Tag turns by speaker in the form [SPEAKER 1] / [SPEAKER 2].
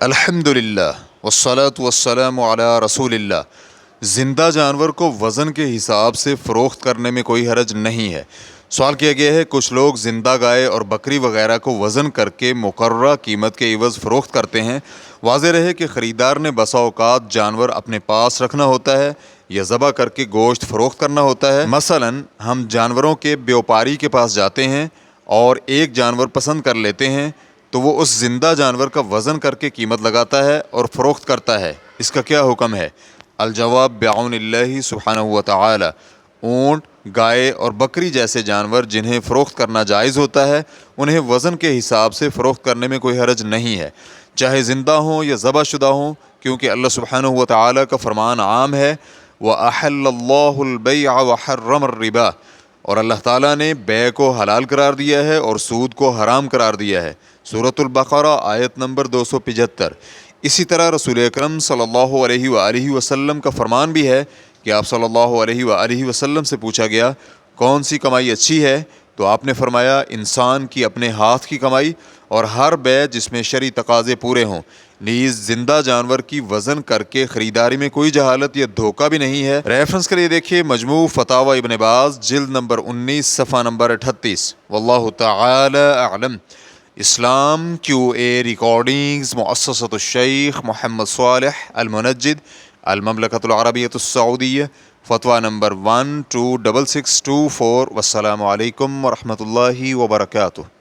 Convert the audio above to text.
[SPEAKER 1] الحمدللہ والصلاة والسلام علی رسول اللہ۔ زندہ جانور کو وزن کے حساب سے فروخت کرنے میں کوئی حرج نہیں ہے۔ سوال کیا گیا ہے، کچھ لوگ زندہ گائے اور بکری وغیرہ کو وزن کر کے مقررہ قیمت کے عوض فروخت کرتے ہیں۔ واضح رہے کہ خریدار نے بسا اوقات جانور اپنے پاس رکھنا ہوتا ہے یا ذبح کر کے گوشت فروخت کرنا ہوتا ہے۔ مثلاً ہم جانوروں کے بیوپاری کے پاس جاتے ہیں اور ایک جانور پسند کر لیتے ہیں تو وہ اس زندہ جانور کا وزن کر کے قیمت لگاتا ہے اور فروخت کرتا ہے۔ اس کا کیا حکم ہے؟ الجواب بعون اللہ سبحانہ و تعالی۔ اونٹ، گائے اور بکری جیسے جانور جنہیں فروخت کرنا جائز ہوتا ہے، انہیں وزن کے حساب سے فروخت کرنے میں کوئی حرج نہیں ہے، چاہے زندہ ہوں یا ذبح شدہ ہوں، کیونکہ اللہ سبحانہ و تعالی کا فرمان عام ہے، وَأَحَلَّ اللَّهُ الْبَيْعَ وَحَرَّمَ الرِّبَا، اور اللہ تعالیٰ نے بیع کو حلال قرار دیا ہے اور سود کو حرام قرار دیا ہے۔ سورۃ البقرہ آیت نمبر 275۔ اسی طرح رسول اکرم صلی اللہ علیہ وآلہ وسلم کا فرمان بھی ہے کہ آپ صلی اللہ علیہ وآلہ وسلم سے پوچھا گیا کون سی کمائی اچھی ہے، تو آپ نے فرمایا انسان کی اپنے ہاتھ کی کمائی اور ہر بیع جس میں شرعی تقاضے پورے ہوں۔ نیز زندہ جانور کی وزن کر کے خریداری میں کوئی جہالت یا دھوکہ بھی نہیں ہے۔ ریفرنس کے لیے دیکھیے مجموع فتاوی ابن باز جلد نمبر 19 صفحہ نمبر 38۔ واللہ تعالی اعلم۔ اسلام QA ریکارڈنگز مؤسسۃ الشیخ محمد صالح المنجد، المملکۃ العربیۃ السعودیہ، فتویٰ نمبر 126624۔ والسلام علیکم ورحمۃ اللہ وبرکاتہ۔